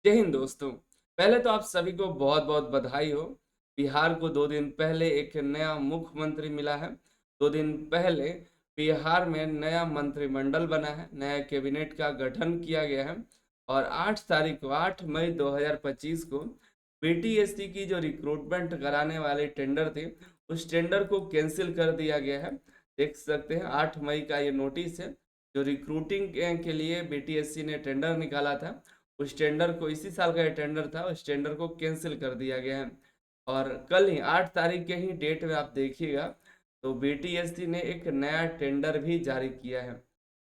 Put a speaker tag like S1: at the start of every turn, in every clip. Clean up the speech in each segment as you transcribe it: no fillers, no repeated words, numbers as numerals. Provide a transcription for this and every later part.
S1: जय हिंद दोस्तों। पहले तो आप सभी को बहुत बहुत बधाई हो। बिहार को 2 दिन पहले एक नया मुख्यमंत्री मिला है। 2 दिन पहले बिहार में नया मंत्रिमंडल बना है, नया कैबिनेट का गठन किया गया है। और 8 तारीख को 8 मई 2025 को बीटीएससी की जो रिक्रूटमेंट कराने वाले टेंडर थे, उस टेंडर को कैंसिल कर दिया गया है। देख सकते हैं 8 मई का ये नोटिस है। जो रिक्रूटिंग के लिए बीटीएससी ने टेंडर निकाला था, उस टेंडर को, इसी साल का ये टेंडर था, उस टेंडर को कैंसिल कर दिया गया है। और कल ही 8 तारीख के ही डेट में आप देखिएगा तो बीटीएससी ने एक नया टेंडर भी जारी किया है,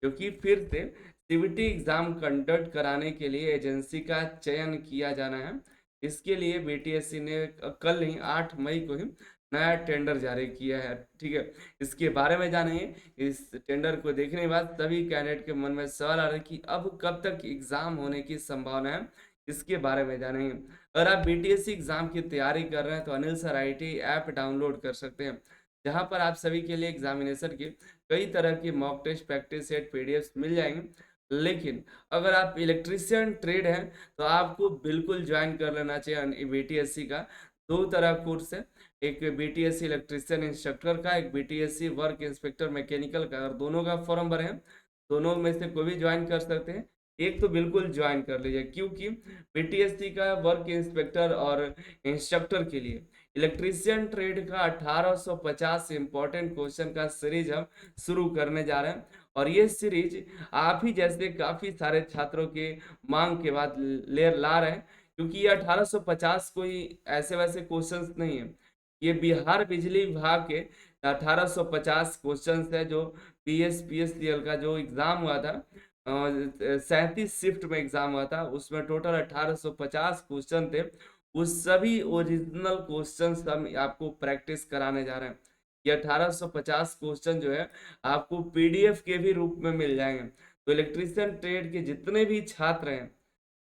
S1: क्योंकि फिर से सीबीटी एग्जाम कंडक्ट कराने के लिए एजेंसी का चयन किया जाना है। इसके लिए बीटीएससी ने कल ही 8 मई को ही नया टेंडर जारी किया है। ठीक है, इसके बारे में जानेंगे। इस टेंडर को देखने के बाद सभी कैंडिडेट के मन में सवाल आ रहा है कि अब कब तक एग्जाम होने की संभावना है, इसके बारे में जानेंगे। अगर आप बीटीएससी एग्जाम की तैयारी कर रहे हैं तो Anil sir IT app download कर सकते हैं, जहां पर आप सभी के लिए एग्जामिनेशन के कई तरह की mock test, practice set, PDF मिल जाएंगे। लेकिन अगर आप इलेक्ट्रीशियन ट्रेड हैं तो आपको बिल्कुल ज्वाइन कर लेना चाहिए बीटीएससी का। 2 तरह कोर्स है, एक बीटीएससी इलेक्ट्रीशियन इंस्ट्रक्टर का, एक बीटीएससी वर्क इंस्पेक्टर मैकेनिकल का। और दोनों का फॉर्म भरे हैं, दोनों में से कोई भी ज्वाइन कर सकते हैं। एक तो बिल्कुल ज्वाइन कर लीजिए, क्योंकि बीटीएससी का वर्क इंस्पेक्टर और इंस्ट्रक्टर के लिए इलेक्ट्रीशियन ट्रेड का 1850 इंपॉर्टेंट क्वेश्चन का सीरीज हम शुरू करने जा रहे हैं। और ये सीरीज आप ही जैसे काफी सारे छात्रों के मांग के बाद ले ला रहे हैं, क्योंकि ये 1850 कोई ऐसे वैसे क्वेश्चंस नहीं है। ये बिहार बिजली विभाग के 1850 क्वेश्चंस है, जो पीएसपीएससीएल का जो एग्जाम हुआ था, 37 शिफ्ट में एग्जाम हुआ था, उसमें टोटल 1850 क्वेश्चन थे। उस सभी ओरिजिनल क्वेश्चंस हम आपको प्रैक्टिस कराने जा रहे हैं। ये 1850 क्वेश्चन जो है आपको पीडीएफ के भी रूप में मिल जाएंगे। तो इलेक्ट्रीशियन ट्रेड के जितने भी छात्र हैं,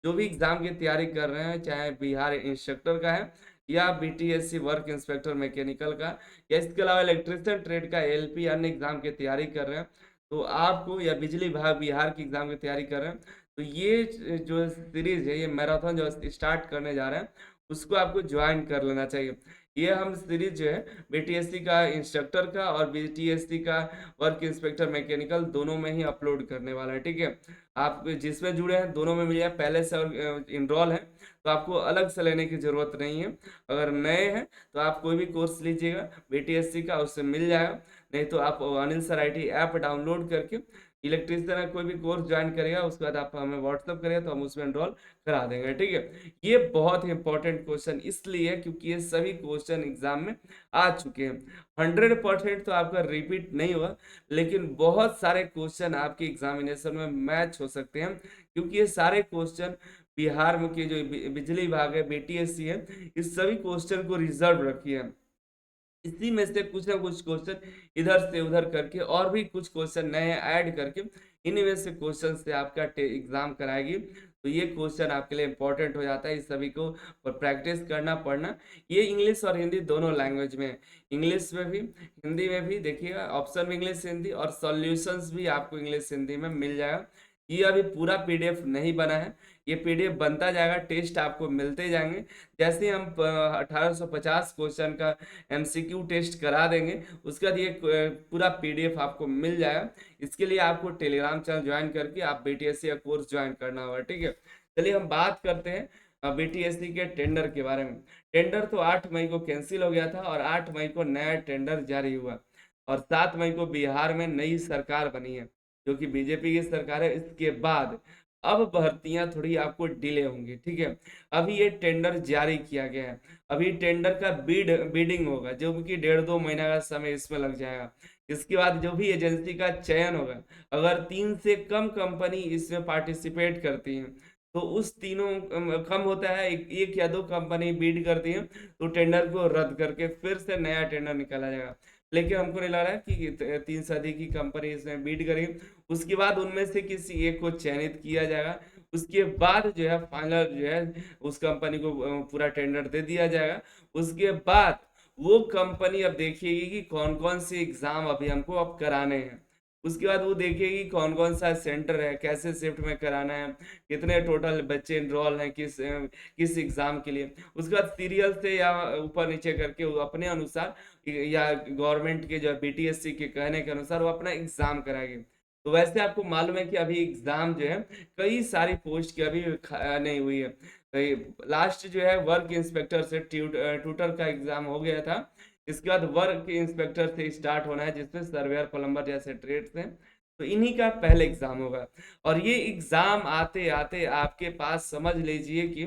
S1: जो भी एग्जाम की तैयारी कर रहे हैं, चाहे बिहार इंस्ट्रक्टर का है या बीटीएससी वर्क इंस्पेक्टर मैकेनिकल का, या इसके अलावा इलेक्ट्रिशियन ट्रेड का, एलपी अन्य एग्जाम की तैयारी कर रहे हैं, तो आपको, या बिजली विभाग बिहार की एग्जाम की तैयारी कर रहे हैं, तो ये जो सीरीज है, ये मैराथन जो स्टार्ट करने जा रहे हैं, उसको आपको ज्वाइन कर लेना चाहिए। ये हम सीरीज जो है बीटीएससी का इंस्ट्रक्टर का और बीटीएससी का वर्क इंस्पेक्टर मैकेनिकल दोनों में ही अपलोड करने वाला है। ठीक है, आप जिसमें जुड़े हैं दोनों में मिल जाए, पहले से और इनरोल है तो आपको अलग से लेने की जरूरत नहीं है। अगर नए हैं तो आप कोई भी कोर्स लीजिएगा बीटीएससी का, उससे मिल जाएगा। नहीं तो आप Anil sir IT app download करके इलेक्ट्रिशियन का कोई भी कोर्स ज्वाइन करेगा, उसके बाद आप हमें व्हाट्सअप करेगा तो हम उसमें एनरोल करा देंगे। ठीक है, ये बहुत ही इंपॉर्टेंट क्वेश्चन इसलिए है क्योंकि ये सभी क्वेश्चन एग्जाम में आ चुके हैं। 100% तो आपका रिपीट नहीं हुआ, लेकिन बहुत सारे क्वेश्चन आपके एग्जामिनेशन में मैच हो सकते हैं, क्योंकि ये सारे क्वेश्चन बिहार में के जो बिजली विभाग है, बीटीएससी है, इस सभी क्वेश्चन को रिजर्व रखी है। इसी में से कुछ ना कुछ क्वेश्चन इधर से उधर करके और भी कुछ क्वेश्चन नए ऐड करके इन्हीं में से क्वेश्चन से आपका एग्जाम कराएगी। तो ये क्वेश्चन आपके लिए इंपॉर्टेंट हो जाता है, इस सभी को प्रैक्टिस करना, पढ़ना। ये इंग्लिश और हिंदी दोनों लैंग्वेज में है, इंग्लिश में भी हिंदी में भी। देखिएगा ऑप्शन में इंग्लिश हिंदी और सॉल्यूशंस भी आपको इंग्लिश हिंदी में मिल जाएगा। ये अभी पूरा पीडीएफ नहीं बना है, ये पीडीएफ बनता जाएगा, टेस्ट आपको मिलते जाएंगे। जैसे ही हम 1850 क्वेश्चन का एमसीक्यू टेस्ट करा देंगे, उसके बाद ये पूरा पीडीएफ आपको मिल जाएगा। इसके लिए आपको टेलीग्राम चैनल ज्वाइन करके आप बीटीएससी का कोर्स ज्वाइन करना होगा। ठीक है, चलिए हम बात करते हैं बीटीएससी के टेंडर के बारे में। टेंडर तो 8 मई को कैंसिल हो गया था और 8 मई को नया टेंडर जारी हुआ। और 7 मई को बिहार में नई सरकार बनी है, जो कि बीजेपी की सरकार है। इसके बाद अब भर्तियां थोड़ी आपको डिले होंगी। ठीक है, अभी ये टेंडर जारी किया गया है, अभी टेंडर का बिडिंग होगा, जो कि 1.5-2 महीना का समय इसमें लग जाएगा। इसके बाद जो भी एजेंसी का चयन होगा, अगर 3 से कम कंपनी इसमें पार्टिसिपेट करती हैं, तो उस तीनों कम होता है, एक या दो कंपनी बीड करती है, तो टेंडर को रद्द करके फिर से नया टेंडर निकाला जाएगा। लेकिन हमको नहीं लग रहा है कि 3 से अधिक की कंपनी इसमें बीड करेगी। उसके बाद उनमें से किसी एक को चयनित किया जाएगा, उसके बाद जो है फाइनल जो है उस कंपनी को पूरा टेंडर दे दिया जाएगा। उसके बाद वो कंपनी अब देखिएगी कि कौन कौन से एग्जाम अभी हमको अब कराने हैं। उसके बाद वो देखेगी कौन कौन सा सेंटर है, कैसे शिफ्ट में कराना है, कितने टोटल बच्चे इनरोल हैं किस एग्जाम के लिए। उसके बाद सीरियल से या ऊपर नीचे करके वो अपने अनुसार या गवर्नमेंट के जो बीटीएससी के कहने के अनुसार वो अपना एग्जाम कराएगी। तो वैसे आपको मालूम है कि अभी एग्जाम जो है कई सारी पोस्ट की अभी नहीं हुई है। लास्ट जो है वर्क इंस्पेक्टर से ट्यूटर का एग्जाम हो गया था। इसके बाद वर्क इंस्पेक्टर से स्टार्ट होना है, जिसमें सर्वेयर प्लम्बर जैसे ट्रेड्स हैं। तो इन्हीं का पहले एग्जाम होगा। और ये एग्जाम आते आते आपके पास समझ लीजिए कि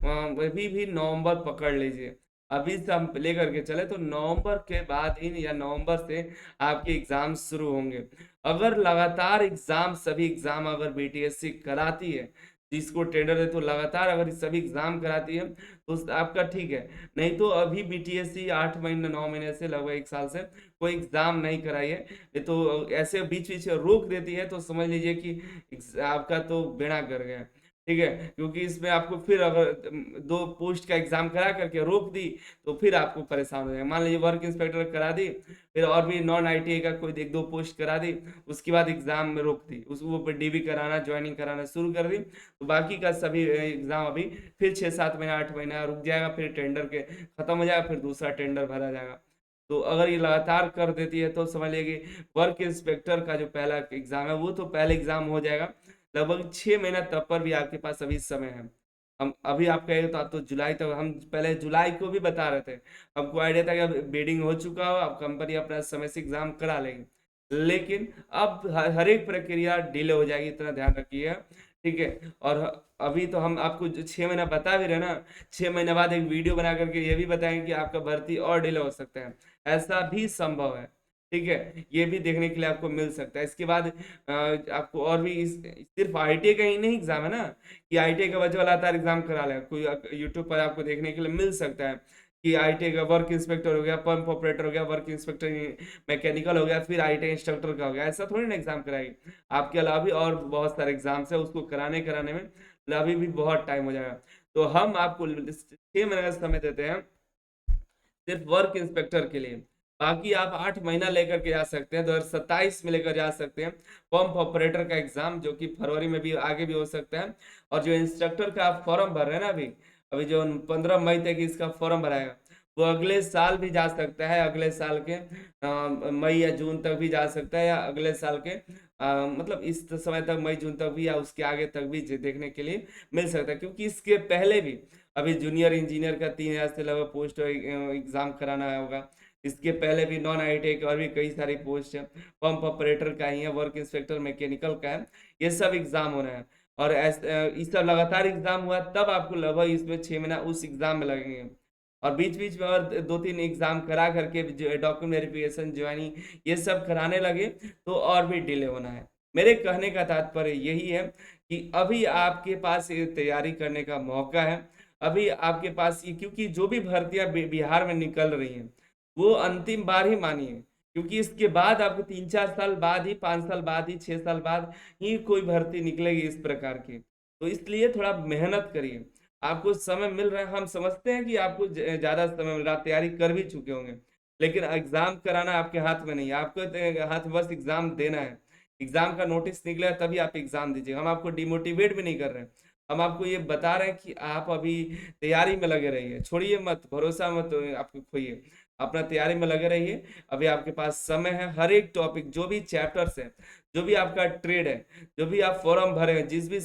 S1: अभी भी नवंबर पकड़ लीजिए। अभी से हम लेकर के चले तो नवंबर के बाद इन या नवंबर से आपके एग्जाम शुरू होंगे। अगर लगातार एग्जाम सभी एग्जाम अगर बीटीएससी कराती है, जिसको टेंडर है तो लगातार अगर सभी एग्जाम कराती है तो आपका ठीक है। नहीं तो अभी बीटीएससी 8 महीने 9 महीने से लगभग 1 साल से कोई एग्जाम नहीं कराई है। ये तो ऐसे बीच बीच में रोक देती है तो समझ लीजिए कि आपका तो बेड़ा कर गया। ठीक है, क्योंकि इसमें आपको फिर अगर 2 पोस्ट का एग्जाम करा करके रोक दी तो फिर आपको परेशान हो जाएगा। मान लीजिए वर्क इंस्पेक्टर करा दी, फिर और भी नॉन आईटीआई का कोई 1-2 पोस्ट करा दी, उसके बाद एग्जाम में रोक दी, उसको डीबी कराना ज्वाइनिंग कराना शुरू कर दी, तो बाकी का सभी एग्जाम अभी फिर 6-7 महीना 8 महीना रुक जाएगा, फिर टेंडर के खत्म हो जाएगा, फिर दूसरा टेंडर भरा जाएगा। तो अगर ये लगातार कर देती है तो समझ लीजिए वर्क इंस्पेक्टर का जो पहला एग्जाम है वो तो पहले एग्जाम हो जाएगा लगभग 6 महीना, तब पर भी आपके पास अभी समय है। हम अभी आप कहे तो आप तो जुलाई तक, हम पहले जुलाई को भी बता रहे थे, हमको आइडिया था कि अब बिडिंग हो चुका हो, अब कंपनी अपना समय से एग्जाम करा लेगी। लेकिन अब हर एक प्रक्रिया डिले हो जाएगी, इतना ध्यान रखिए। ठीक है, और अभी तो हम आपको 6 महीना बता भी रहे ना, 6 महीने बाद एक वीडियो बना करके ये भी बताएंगे कि आपका भर्ती और डिले हो सकता है, ऐसा भी संभव है। ठीक है, ये भी देखने के लिए आपको मिल सकता है। इसके बाद आपको और भी सिर्फ आईटीआई का ही नहीं एग्जाम है ना, कि आईटीआई का बच्चा लगातार एग्जाम करा ले, कोई यूट्यूब पर आपको देखने के लिए मिल सकता है कि आईटीआई का वर्क इंस्पेक्टर हो गया, पंप ऑपरेटर हो गया, वर्क इंस्पेक्टर मैकेनिकल हो गया, फिर आईटीआई इंस्ट्रक्टर का हो गया, ऐसा थोड़ी ना एग्जाम कराएगी। आपके अलावा भी और बहुत सारे एग्जाम्स है, उसको कराने कराने में अभी भी बहुत टाइम हो जाएगा। तो हम आपको 6 महीने का समय देते हैं सिर्फ वर्क इंस्पेक्टर के लिए। बाकी आप 8 महीना लेकर के जा सकते हैं, 2027 में लेकर जा सकते हैं पंप ऑपरेटर का एग्जाम, जो कि फरवरी में भी आगे भी हो सकता है। और जो इंस्ट्रक्टर का आप फॉर्म भर रहे हैं ना, अभी अभी जो 15 मई तक इसका फॉर्म भराएगा, वो अगले साल भी जा सकता है, अगले साल के मई या जून तक भी जा सकता है, या अगले साल के मतलब इस समय तक मई जून तक भी, या उसके आगे तक भी देखने के लिए मिल सकता है। क्योंकि इसके पहले भी अभी जूनियर इंजीनियर का 3,000 से लगभग पोस्ट एग्जाम कराना होगा। इसके पहले भी नॉन आईटीआई के और भी कई सारी पोस्ट है, पंप ऑपरेटर का ही है, वर्क इंस्पेक्टर मैकेनिकल का है, ये सब एग्जाम होना है। और इस सब लगातार एग्जाम हुआ तब आपको लगभग इसमें 6 महीना उस एग्जाम में लगेंगे। और बीच बीच में और 2-3 एग्जाम करा करके डॉक्यूमेंट वेरिफिकेशन ज्वाइनिंग ये सब कराने लगे तो और भी डिले होना है। मेरे कहने का तात्पर्य यही है कि अभी आपके पास ये तैयारी करने का मौका है। अभी आपके पास ये, क्योंकि जो भी भर्तियां बिहार में निकल रही हैं वो अंतिम बार ही मानिए, क्योंकि इसके बाद आपको 3-4 साल बाद ही, 5 साल बाद ही, 6 साल बाद ही कोई भर्ती निकलेगी इस प्रकार की। तो इसलिए थोड़ा मेहनत करिए, आपको समय मिल रहा है, हम समझते हैं कि आपको ज्यादा समय मिल रहा है, तैयारी कर भी चुके होंगे, लेकिन एग्जाम कराना आपके हाथ में नहीं है, आपको हाथ बस एग्जाम देना है। एग्जाम का नोटिस निकला तभी आप एग्जाम दीजिए, हम आपको डिमोटिवेट भी नहीं कर रहे हैं। हम आपको ये बता रहे हैं कि आप अभी तैयारी में लगे रहिए, छोड़िए मत, भरोसा मत आपको खोइए, अपना तैयारी में लगे रहिए। अभी आपके पास समय है, हर एक टॉपिक जो भी चैप्टर्स है, जो भी आपका ट्रेड है, जो भी आप फॉर्म भरे हैं जिस भी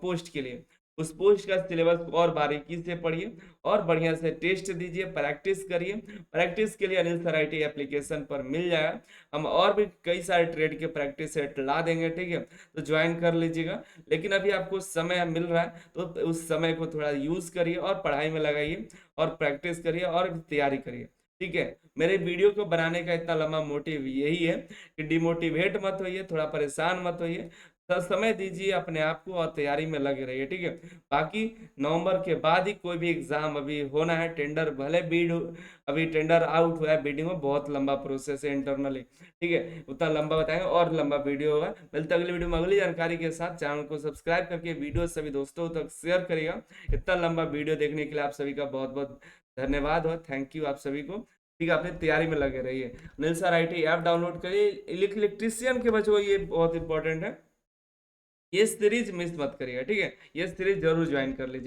S1: पोस्ट के लिए, उस पोस्ट का सिलेबस और बारीकी से पढ़िए और बढ़िया से टेस्ट दीजिए, प्रैक्टिस करिए। प्रैक्टिस के लिए अनिल सर आईटी एप्लीकेशन पर मिल जाएगा, हम और भी कई सारे ट्रेड के प्रैक्टिस सेट ला देंगे। ठीक है, तो ज्वाइन कर लीजिएगा। लेकिन अभी आपको समय मिल रहा है तो उस समय को थोड़ा यूज करिए और पढ़ाई में लगाइए और प्रैक्टिस करिए और तैयारी करिए। ठीक है, मेरे वीडियो को बनाने का इतना लंबा मोटिव यही है कि डिमोटिवेट मत होइए, थोड़ा परेशान मत होइए, समय दीजिए अपने आप को और तैयारी में लगे रहिए। ठीक है, बाकी नवंबर के बाद ही कोई भी एग्जाम अभी होना है, टेंडर भले बीड अभी टेंडर आउट हुआ है, बीडिंग में बहुत लंबा प्रोसेस है इंटरनली। ठीक है, उतना लंबा बताएंगे और लंबा वीडियो होगा। मिलते अगली वीडियो में अगली जानकारी के साथ। चैनल को सब्सक्राइब करके वीडियो सभी दोस्तों तक शेयर करिएगा। इतना लंबा वीडियो देखने के लिए आप सभी का बहुत बहुत धन्यवाद और थैंक यू आप सभी को। ठीक है, अपनी तैयारी में लगे रहिए। निल्सर आईटी ऐप डाउनलोड करिए। इलेक्ट्रीशियन के बच्चों ये बहुत इंपॉर्टेंट है, ये सीरीज मिस मत करिए, ठीक है, ये सीरीज जरूर ज्वाइन कर लीजिए।